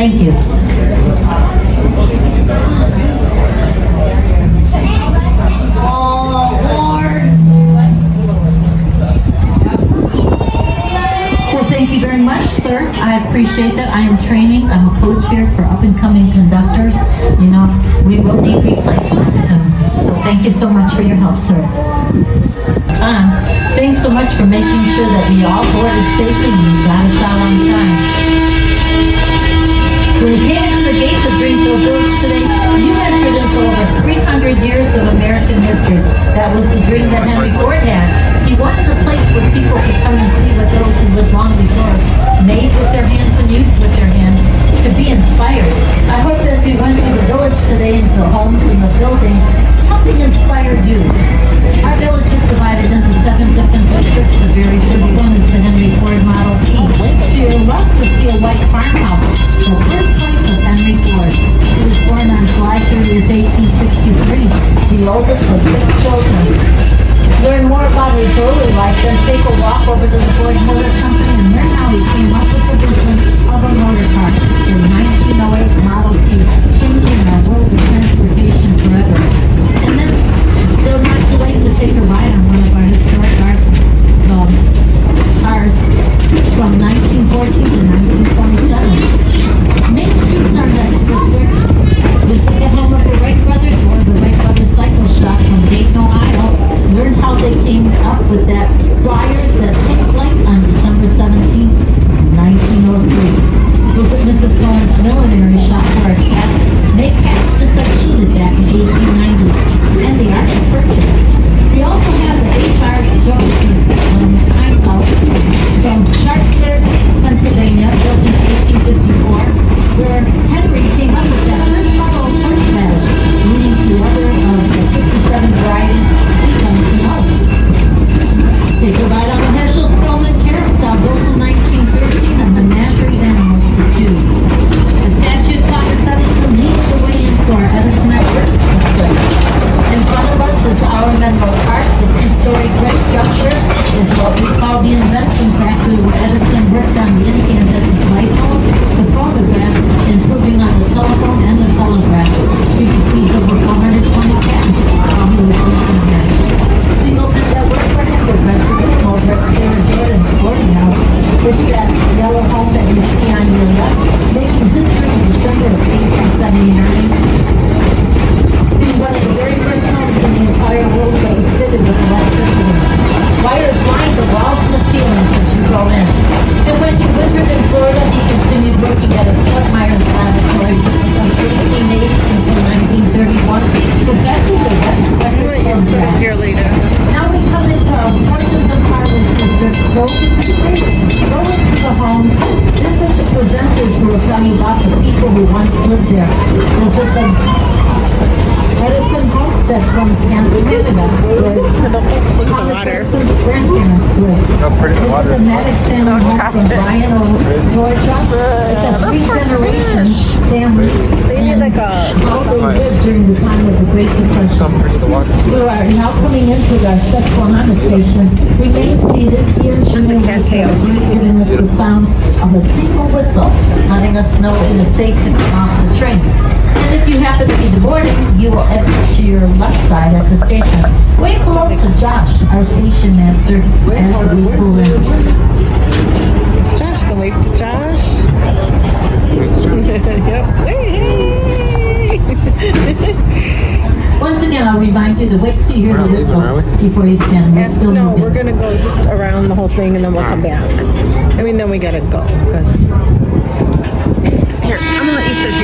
Thank you. Well, thank you very much, sir. I appreciate that. I am training. I'm a coach here for up-and-coming conductors. You know, we will need replacements soon. So thank you so much for your help, sir. Thanks so much for making sure that we all boarded safely and you got us out on time. When you came into the gates of Greenfield Village today, you entered into over 300 years of American history. That was the dream that Henry Ford had. He wanted a place where people could come and see what those who lived long before us made with their hands and used with their hands, to be inspired. I hope as you went through the village today into the homes and the buildings, something inspired you. Our village is divided into 7 different districts. The very first one is the Henry Ford Model T. To your left, you'll see a white farmhouse, the birthplace of Henry Ford. He was born on July 30th, 1863, the oldest of 6 children. Learn more about his early life, then take a walk over to the Ford Motor Company and learn how he came up with the vision of a motor car, the 1908 Model T, changing our world of transportation forever. And then, it's still not too late to take a ride on one of our historic cars from 1914 to 1927. Main Street's our next district. Visit the home of the Wright brothers or the Wright Brothers Cycle Shop from Dayton, Ohio. Learn how they came up with that flyer that took flight on December 17, 1903. Visit Mrs. Cohen's millinery shop for our staff make hats just like she did back in the 1890s, and the art of purchase. We also have the H.R. Jones Heinz House from Sharpsburg, Pennsylvania, built in 1854, where Henry came up with that first model of horseradish, leading to other of the 57 varieties we come to know. Take a ride on the Herschel Spellman Carousel, built in 1913, a menagerie of animals to choose. The statue of Thomas Edison leads the way into our Edison at Works district. In front of us is our Menlo Park. The 2-story brick structure is what we call the invention factory, where Edison worked on the incandescent light bulb, the phonograph, improving on the telephone and the telegraph. He received over 420 patents while he was working there. Single men that work for him were registered over at Sarah Jordan's boarding house. It's that yellow home that you see on your left, making history in December of 1879. One of the very first homes in the entire world that was fitted with electricity. Wires lined the walls and the ceilings as you go in. And when he wintered in Florida, he continued working at his Fort Myers laboratory from 1880 until 1931, perfecting the wet sweaters and that. Now we come into our porches and parlors districts, go to the streets, go into the homes. This is the presenters who will tell you about the people who once lived there. Visit the Edison homestead from Canada, where Thomas Edison's grandparents lived. This is the Maddox family home from Bryan, Georgia. It's a 3-generation family, and how they lived during the time of the Great Depression. We are now coming into the Susquehanna station. Remain seated. The engineer is giving us the sound of a single whistle, letting us know it is safe to come off the train. And if you happen to be boarding, you will exit to your left side at the station. Wave hello to Josh, our station master, as we pull in. It's Josh. Can wave to Josh. Yep. Hey. Once again, I'll remind you to wait till you hear the whistle before you stand. We're still no, moving. we're gonna go just around the whole thing and then we'll come back. I mean, then we gotta go because. Here, I'm gonna let you sit here.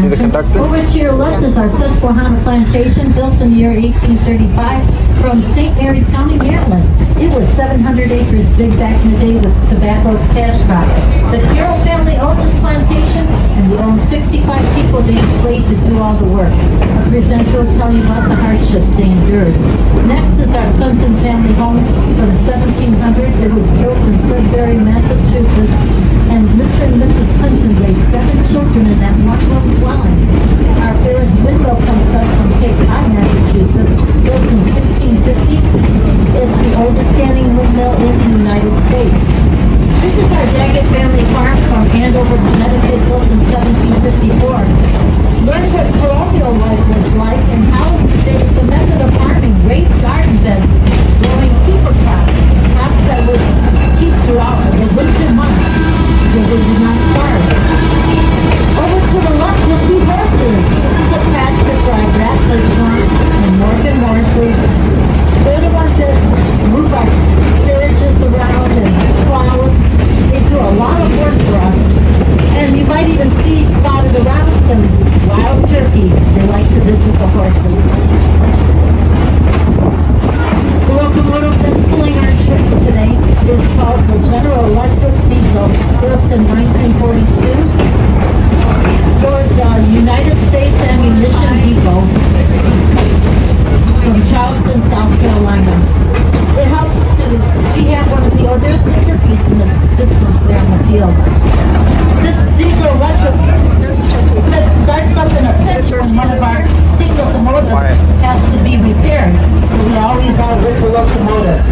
The conductor. Over to your left is our Susquehanna plantation, built in the year 1835 from St. Mary's County, Maryland. It was 700 acres big back in the day with tobacco its cash crop. The Carroll family owned this plantation, and they owned 65 people they enslaved to do all the work. Our presenter will tell you about the hardships they endured. Next is our Clinton family home from 1700. It was built in Sudbury, Massachusetts, and Mr. and Mrs. Clinton raised 7 children in that one-room dwelling. Our fairest window comes to us from Cape Cod, Massachusetts, built in 1650. It's the oldest standing windmill in the United States. This is our Daggett family farm from Andover, Connecticut, built in 1854. Learn what colonial life was like and how the method of farming, raised garden beds, growing keeper crops that would keep throughout the winter months so they did not starve. Over to the left, you'll see horses. This is a pasture for our Bradford farm and Morgan horses. They're the ones that move our carriages around and plows. They do a lot of work for us. And you might even see spotted around some wild turkey. They like to visit the horses. The locomotive that's pulling our train today is called the General Electric Diesel, built in 1942 for the United States Ammunition Depot from Charleston, South Carolina. It helps we have one of the, there's the turkeys in the distance there in the field. This diesel electric starts up in a pinch when one of our steam locomotives has to be repaired. So we always are with the locomotive.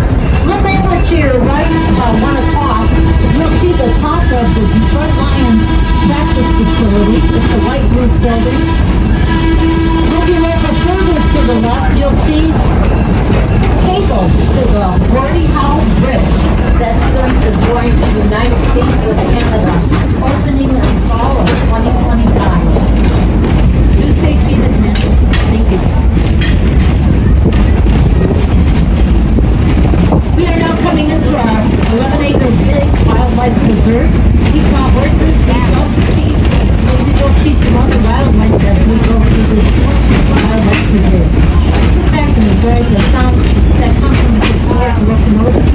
Look over to your right, 1 o'clock, you'll see the top of the Detroit Lions practice facility. It's a white roof building. Moving over further to the left, you'll see cables to the Gordie Howe Bridge that's going to join the United States with Canada, opening in fall of 2025. Do stay seated, man. Thank you. We are now coming into our 11-acre big wildlife preserve. We saw horses, we saw turkeys, maybe we'll see some other wildlife as we go through this wildlife preserve. Sit back and enjoy the sounds that come from the historic locomotive.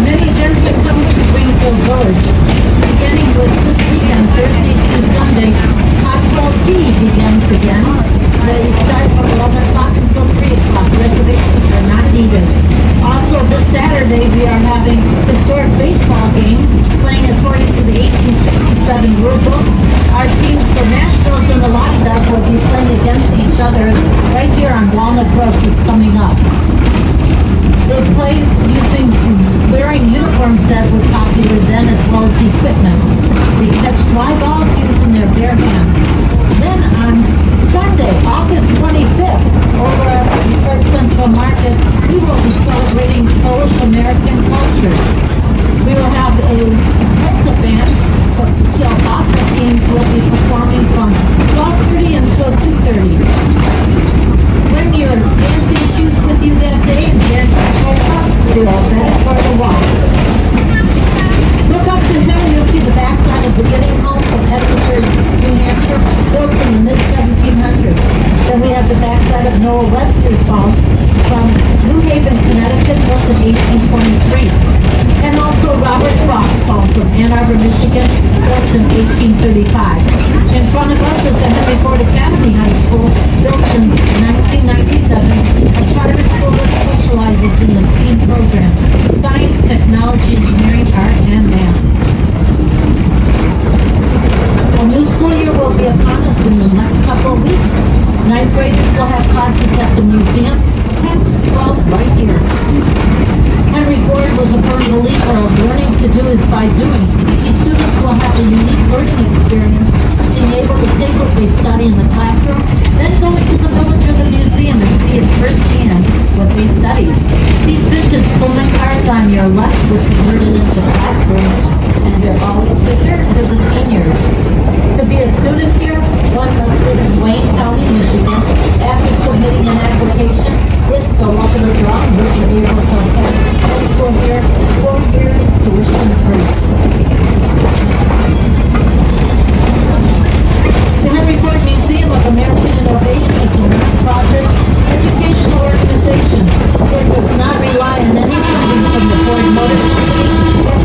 Many events are coming to Greenfield Village, beginning with this weekend, Thursday through Sunday. Cocktail tea begins again. They start from 11 o'clock until 3 o'clock. Reservations are not needed. Also, this Saturday, we are having historic baseball game, playing according to the 1867 rule book. Our teams, the Nationals and the Lottie Dogs, will be playing against each other right here on Walnut Grove, which is coming up. They play wearing uniforms that were popular then, as well as equipment. They catch fly balls using their bare hands. Then on Sunday, August 25th, over at the Detroit Central Market, we will be celebrating Polish American culture. We will have a polka band. The kielbasa teams will be performing from 12:30 until 2:30. Bring your dancing shoes with you that day and dance the polka. You're all ready for the waltz. Look up the hill, you'll see the backside of the Getting Home from Edinburgh, New Hampshire, built in the mid-1700s. Then we have the backside of Noah Webster's home from New Haven, Connecticut, built in 1823. And also Robert Frost's home from Ann Arbor, Michigan, built in 1835. In front of us is the Henry Ford Academy High School, built in 1997, a charter school that specializes in the STEAM program: science, technology, engineering, art, and math. A new school year will be upon us in the next couple of weeks. 9th graders will have classes at the museum, 10th to 12th right here. Henry Ford was a firm believer of learning to do is by doing. These students will have a unique learning experience, being able to take what they study in the classroom, then go into the village or the museum and see it firsthand what they studied. These vintage Pullman cars on your left were converted into classrooms, and they're always reserved for the seniors. To be a student here, one must live in Wayne County, Michigan. After submitting an application, it's the luck of the draw in which you're able to attend high school here, 4 years tuition free. The Henry Ford Museum of American Innovation is a non-profit educational organization. It does not rely on any funding from the Ford Motor Company or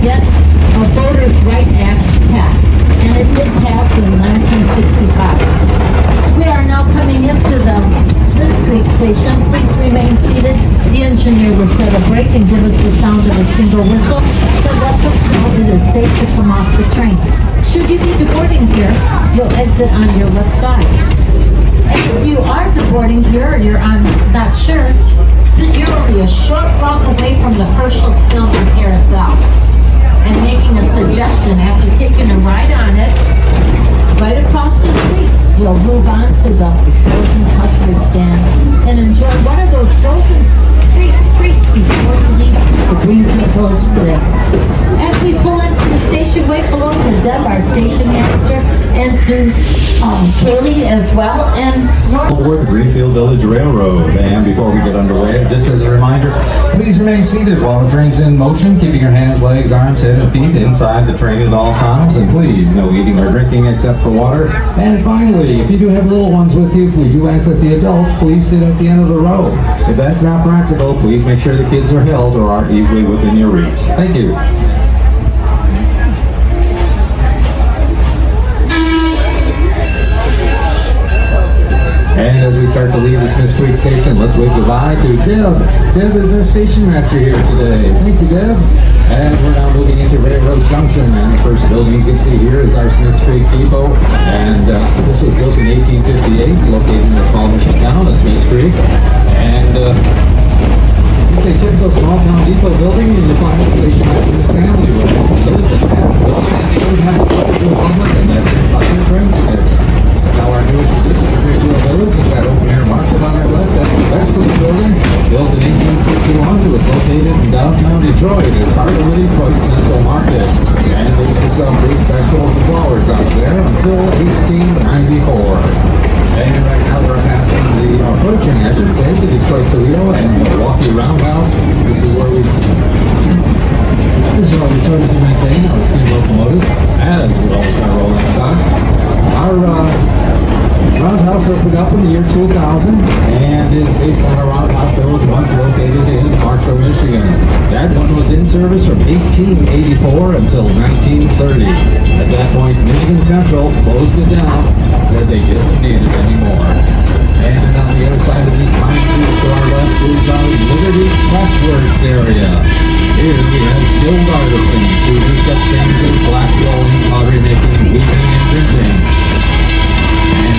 get a voter's right act passed, and it did pass in 1965. We are now coming into the Smith Creek station. Please remain seated. The engineer will set a brake and give us the sound of a single whistle that lets us know it is safe to come off the train. Should you be deboarding here, you'll exit on your left side. And if you are deboarding here or you're not sure, then you're only a short walk away from the Herschel's Building Carousel. And making a suggestion, after taking a ride on it, right across the street, you'll move on to the frozen custard stand and enjoy one of those frozen treats before you leave the Greenfield Village today. As we pull into the station, wait below to Deb, our station master, and to Kaylee as well, and Aboard the Greenfield Village Railroad. And before we get underway, just as a reminder, please remain seated while the train's in motion, keeping your hands, legs, arms, head, and feet inside the train at all times. And please, no eating or drinking except for water. And finally, if you do have little ones with you, we do ask that the adults please sit at the end of the row. If that's not practical, please make sure the kids are held or are easily within your reach. Thank you. And as we start to leave the Smith Creek station, let's wave goodbye to Deb. Deb is our station master here today. Thank you, Deb. And we're now moving into Railroad Junction. And the first building you can see here is our Smith Creek Depot. And this was built in 1858, located in the small mission town of Smith Creek. And this is a typical small town depot building, and you'll find the station master and his family were able to live and have a building, and they would have a public to the public, and that's in the train tickets. Now our newest addition to Greenfield Village is that open air market on our left. That's the vegetable building, built in 1861. It was located in downtown Detroit. It's part of the Detroit Central Market. And they used to sell fruit specials and flowers out there until 1894. And right now we're approaching, I should say, the Detroit Toledo and Milwaukee Roundhouse. This is where we service and maintain our steam locomotives, as well as our rolling stock. Our roundhouse opened up in the year 2000 and is based on a roundhouse that was once located in Marshall, Michigan. That one was in service from 1884 until 1930. At that point, Michigan Central closed it down and said they didn't need it anymore. And on the other side of these pine trees to our left is our Liberty Waxworks area. Here we have skilled artisans who do such things as glass blowing, pottery making, weaving, and printing. And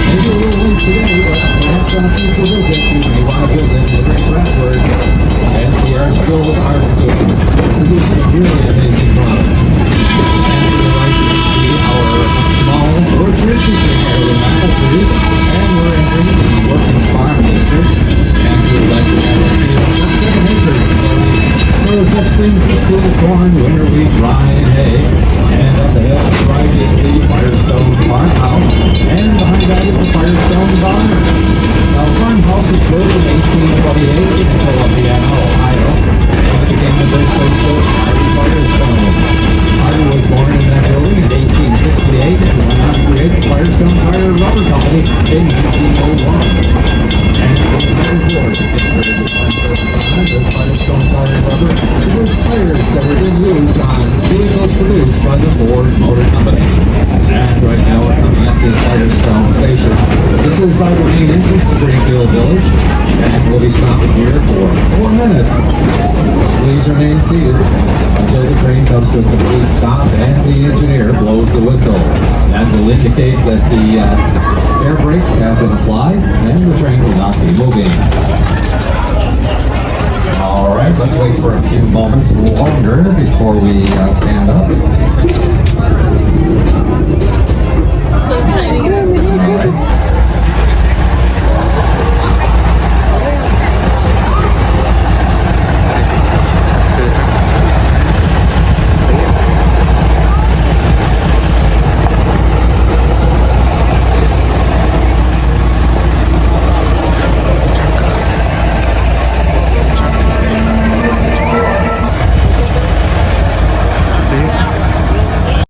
maybe a little late today, but perhaps on a future visit, you may want to visit Liberty Waxworks and see our skilled artisans produce some really amazing products. And to the right, you see our small rotisserie here with apple trees, and we're entering the working farm district. And we would like to have a field of 7 acres for such things as cool corn, winter wheat, rye, and hay. And up ahead on the right is the Firestone Farmhouse, and behind that is the Firestone Barn. Now, the farmhouse was built in 1828 in Columbia, Ohio, and it became the birthplace of Harvey Firestone. Harvey was born in that building in 1868 and went on to create the Firestone Tire and Rubber Company in 1901. And in 1994, he converted the Firestone Tire and Rubber to those tires that were then used on vehicles produced by the Ford Motor Company. And right now we're coming up to the Firestone Station. This is by the main entrance to Greenfield Village, and we'll be stopping here for 4 minutes. So please remain seated until the train comes to a complete stop and the engineer blows the whistle. That will indicate that the air brakes have been applied and the train will not be moving. All right, let's wait for a few moments longer before we stand up.